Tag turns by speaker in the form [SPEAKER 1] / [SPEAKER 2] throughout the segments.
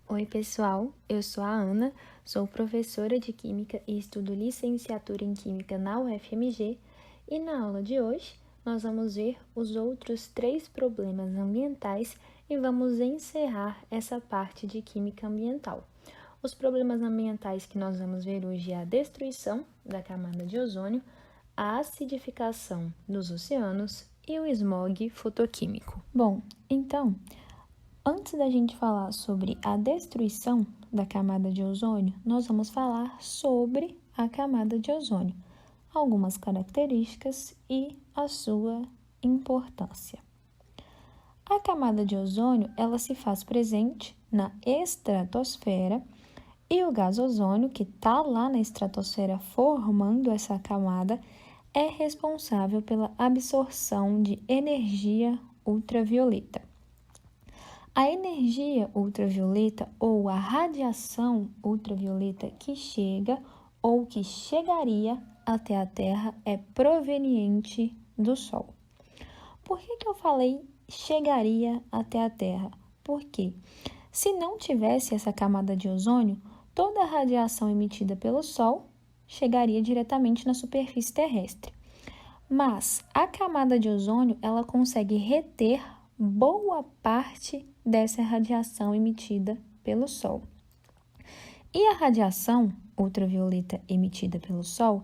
[SPEAKER 1] Oi, pessoal, eu sou a Ana, sou professora de Química e estudo licenciatura em Química na UFMG e na aula de hoje nós vamos ver os outros 3 problemas ambientais e vamos encerrar essa parte de Química Ambiental. Os problemas ambientais que nós vamos ver hoje é a destruição da camada de ozônio, a acidificação dos oceanos e o smog fotoquímico. Bom, então, antes da gente falar sobre a destruição da camada de ozônio, nós vamos falar sobre a camada de ozônio, algumas características e a sua importância. A camada de ozônio, ela se faz presente na estratosfera e o gás ozônio, que está lá na estratosfera formando essa camada, é responsável pela absorção de energia ultravioleta. A energia ultravioleta ou a radiação ultravioleta que chega ou que chegaria até a Terra é proveniente do Sol. Por que eu falei chegaria até a Terra? Porque se não tivesse essa camada de ozônio, toda a radiação emitida pelo Sol chegaria diretamente na superfície terrestre. Mas a camada de ozônio, ela consegue reter boa parte dessa radiação emitida pelo Sol. E a radiação ultravioleta emitida pelo Sol,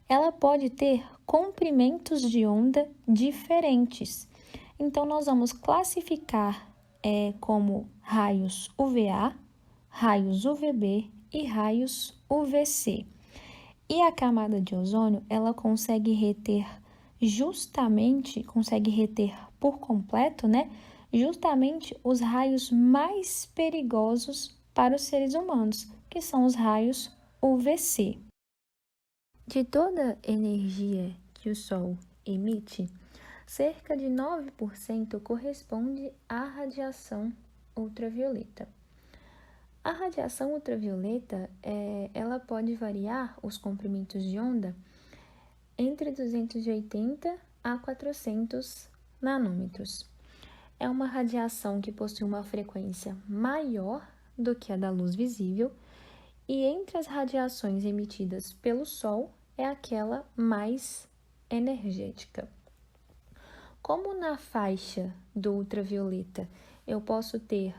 [SPEAKER 1] ela pode ter comprimentos de onda diferentes. Então, nós vamos classificar como raios UVA, raios UVB e raios UVC. E a camada de ozônio, ela consegue reter por completo, justamente os raios mais perigosos para os seres humanos, que são os raios UVC. De toda a energia que o Sol emite, cerca de 9% corresponde à radiação ultravioleta. A radiação ultravioleta, ela pode variar os comprimentos de onda entre 280 a 400 nanômetros. É uma radiação que possui uma frequência maior do que a da luz visível e entre as radiações emitidas pelo Sol é aquela mais energética. Como na faixa do ultravioleta eu posso ter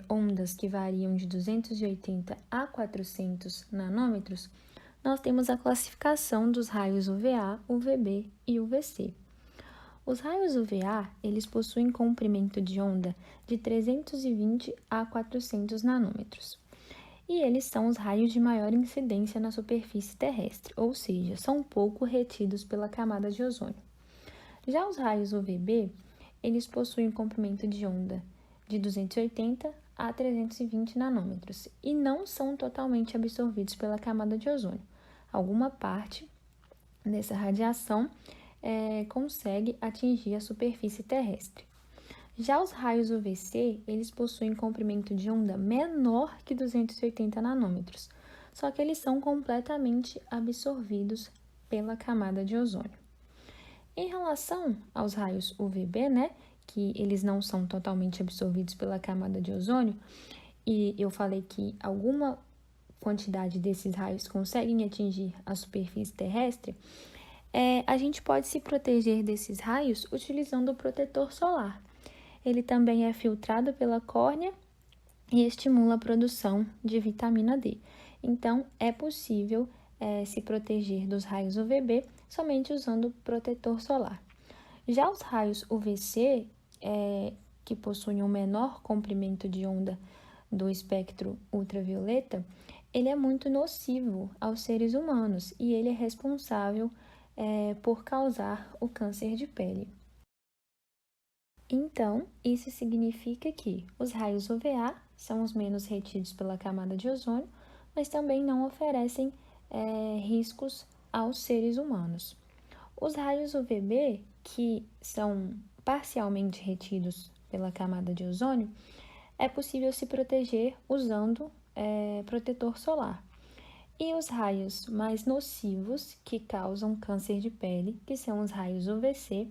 [SPEAKER 1] ondas que variam de 280 a 400 nanômetros, nós temos a classificação dos raios UVA, UVB e UVC. Os raios UVA, eles possuem comprimento de onda de 320 a 400 nanômetros. E eles são os raios de maior incidência na superfície terrestre, ou seja, são pouco retidos pela camada de ozônio. Já os raios UVB, eles possuem comprimento de onda de 280 a 320 nanômetros e não são totalmente absorvidos pela camada de ozônio. Alguma parte dessa radiação consegue atingir a superfície terrestre. Já os raios UVC, eles possuem comprimento de onda menor que 280 nanômetros, só que eles são completamente absorvidos pela camada de ozônio. Em relação aos raios UVB, que eles não são totalmente absorvidos pela camada de ozônio, e eu falei que alguma quantidade desses raios conseguem atingir a superfície terrestre, a gente pode se proteger desses raios utilizando o protetor solar. Ele também é filtrado pela córnea e estimula a produção de vitamina D. Então, é possível se proteger dos raios UVB somente usando o protetor solar. Já os raios UVC, que possuem um menor comprimento de onda do espectro ultravioleta, ele é muito nocivo aos seres humanos e ele é responsável por causar o câncer de pele. Então, isso significa que os raios UVA são os menos retidos pela camada de ozônio, mas também não oferecem riscos aos seres humanos. Os raios UVB, que são parcialmente retidos pela camada de ozônio, é possível se proteger usando protetor solar. E os raios mais nocivos, que causam câncer de pele, que são os raios UVC,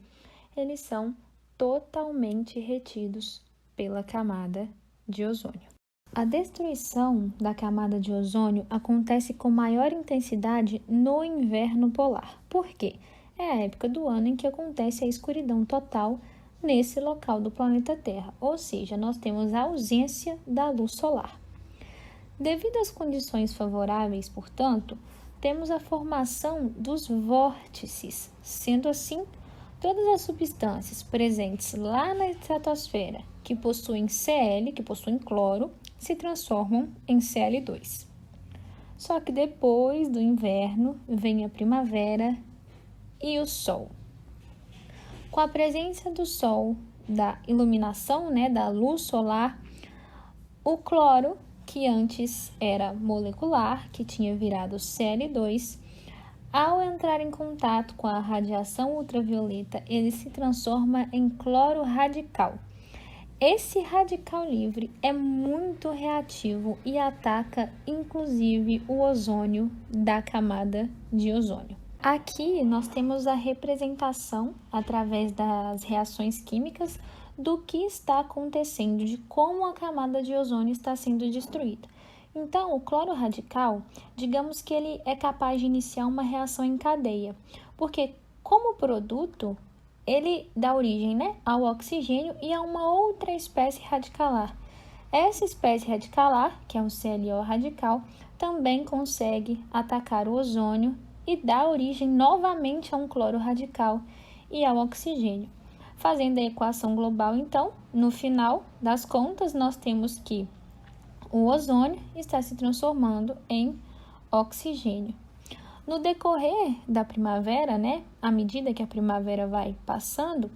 [SPEAKER 1] eles são totalmente retidos pela camada de ozônio. A destruição da camada de ozônio acontece com maior intensidade no inverno polar. Por quê? É a época do ano em que acontece a escuridão total nesse local do planeta Terra, ou seja, nós temos a ausência da luz solar. Devido às condições favoráveis, portanto, temos a formação dos vórtices. Sendo assim, todas as substâncias presentes lá na estratosfera que possuem Cl, que possuem cloro, se transformam em Cl2. Só que depois do inverno vem a primavera e o sol. Com a presença do sol, da iluminação, da luz solar, o cloro, que antes era molecular, que tinha virado Cl2, ao entrar em contato com a radiação ultravioleta, ele se transforma em cloro radical. Esse radical livre é muito reativo e ataca, inclusive, o ozônio da camada de ozônio. Aqui nós temos a representação, através das reações químicas, do que está acontecendo, de como a camada de ozônio está sendo destruída. Então, o cloro radical, digamos que ele é capaz de iniciar uma reação em cadeia, porque como produto, ele dá origem ao oxigênio e a uma outra espécie radicalar. Essa espécie radicalar, que é um CLO radical, também consegue atacar o ozônio e dá origem novamente a um cloro radical e ao oxigênio. Fazendo a equação global, então, no final das contas, nós temos que o ozônio está se transformando em oxigênio. No decorrer da primavera, à medida que a primavera vai passando,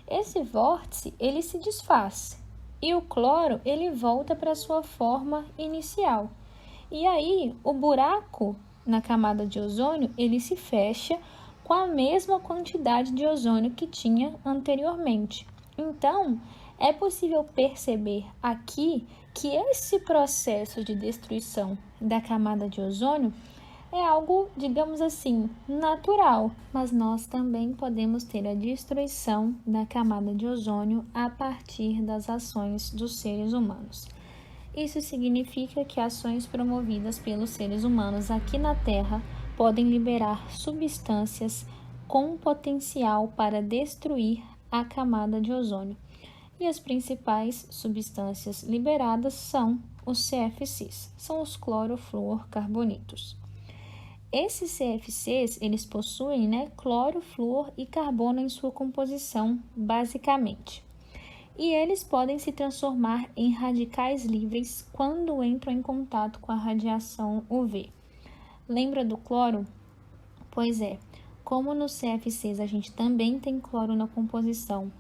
[SPEAKER 1] esse vórtice ele se desfaz e o cloro ele volta para sua forma inicial. E aí o buraco na camada de ozônio ele se fecha com a mesma quantidade de ozônio que tinha anteriormente. Então, é possível perceber aqui que esse processo de destruição da camada de ozônio é algo, digamos assim, natural, mas nós também podemos ter a destruição da camada de ozônio a partir das ações dos seres humanos. Isso significa que ações promovidas pelos seres humanos aqui na Terra podem liberar substâncias com potencial para destruir a camada de ozônio. E as principais substâncias liberadas são os CFCs, são os clorofluorcarbonetos. Esses CFCs, eles possuem cloro, flúor e carbono em sua composição, basicamente. E eles podem se transformar em radicais livres quando entram em contato com a radiação UV. Lembra do cloro? Pois é, como nos CFCs a gente também tem cloro na composição,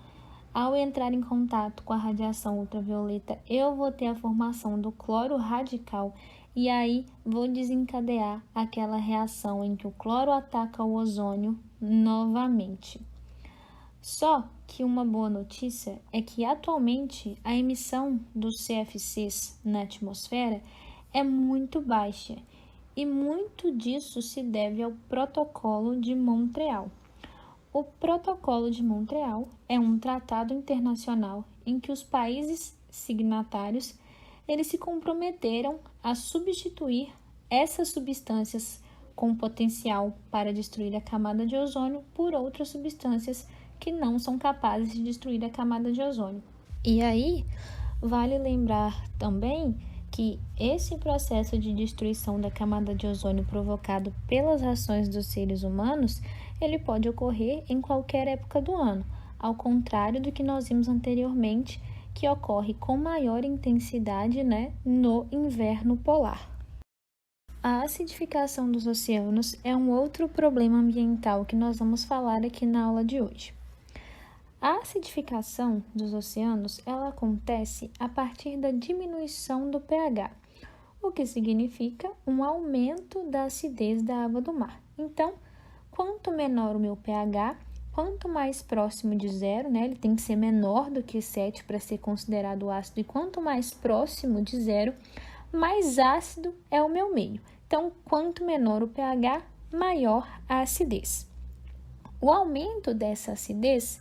[SPEAKER 1] ao entrar em contato com a radiação ultravioleta, eu vou ter a formação do cloro radical e aí vou desencadear aquela reação em que o cloro ataca o ozônio novamente. Só que uma boa notícia é que atualmente a emissão dos CFCs na atmosfera é muito baixa e muito disso se deve ao Protocolo de Montreal. O Protocolo de Montreal é um tratado internacional em que os países signatários eles se comprometeram a substituir essas substâncias com potencial para destruir a camada de ozônio por outras substâncias que não são capazes de destruir a camada de ozônio. E aí, vale lembrar também que esse processo de destruição da camada de ozônio provocado pelas ações dos seres humanos, ele pode ocorrer em qualquer época do ano, ao contrário do que nós vimos anteriormente, que ocorre com maior intensidade no inverno polar. A acidificação dos oceanos é um outro problema ambiental que nós vamos falar aqui na aula de hoje. A acidificação dos oceanos ela acontece a partir da diminuição do pH, o que significa um aumento da acidez da água do mar. Então, quanto menor o meu pH, quanto mais próximo de zero, ele tem que ser menor do que 7 para ser considerado ácido, e quanto mais próximo de zero, mais ácido é o meu meio. Então, quanto menor o pH, maior a acidez. O aumento dessa acidez,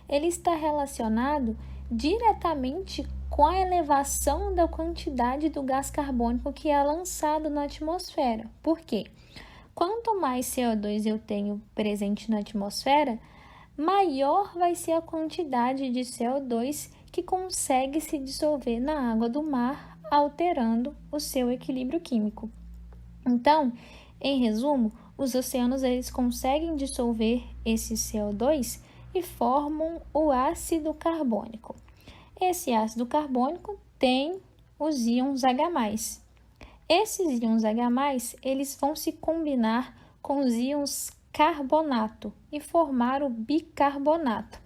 [SPEAKER 1] ele está relacionado diretamente com a elevação da quantidade do gás carbônico que é lançado na atmosfera. Por quê? Quanto mais CO2 eu tenho presente na atmosfera, maior vai ser a quantidade de CO2 que consegue se dissolver na água do mar, alterando o seu equilíbrio químico. Então, em resumo, os oceanos eles conseguem dissolver esse CO2 e formam o ácido carbônico. Esse ácido carbônico tem os íons H+. Esses íons H+, eles vão se combinar com os íons carbonato e formar o bicarbonato.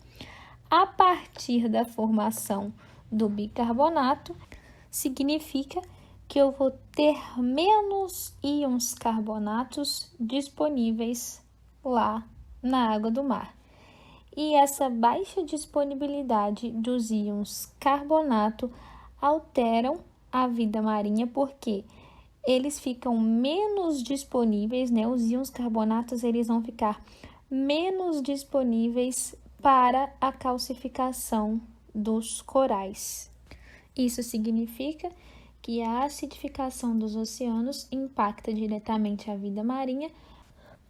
[SPEAKER 1] A partir da formação do bicarbonato, significa que eu vou ter menos íons carbonatos disponíveis lá na água do mar. E essa baixa disponibilidade dos íons carbonato alteram a vida marinha porque eles ficam menos disponíveis, né? Os íons carbonatos eles vão ficar menos disponíveis para a calcificação dos corais. Isso significa que a acidificação dos oceanos impacta diretamente a vida marinha,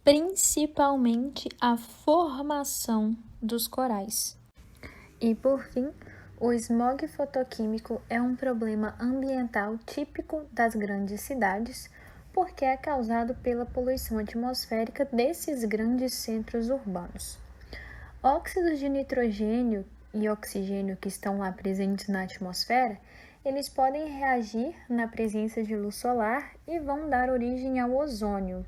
[SPEAKER 1] principalmente a formação dos corais. E por fim, o smog fotoquímico é um problema ambiental típico das grandes cidades, porque é causado pela poluição atmosférica desses grandes centros urbanos. Óxidos de nitrogênio e oxigênio que estão lá presentes na atmosfera, eles podem reagir na presença de luz solar e vão dar origem ao ozônio.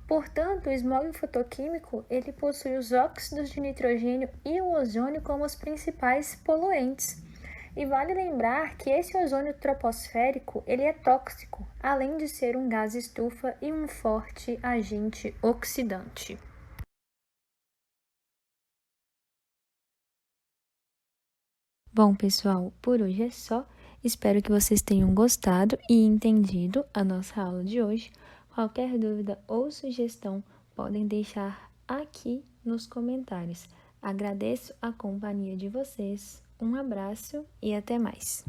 [SPEAKER 1] Portanto, o smog fotoquímico ele possui os óxidos de nitrogênio e o ozônio como os principais poluentes. E vale lembrar que esse ozônio troposférico ele é tóxico, além de ser um gás estufa e um forte agente oxidante. Bom, pessoal, por hoje é só. Espero que vocês tenham gostado e entendido a nossa aula de hoje. Qualquer dúvida ou sugestão, podem deixar aqui nos comentários. Agradeço a companhia de vocês, um abraço e até mais!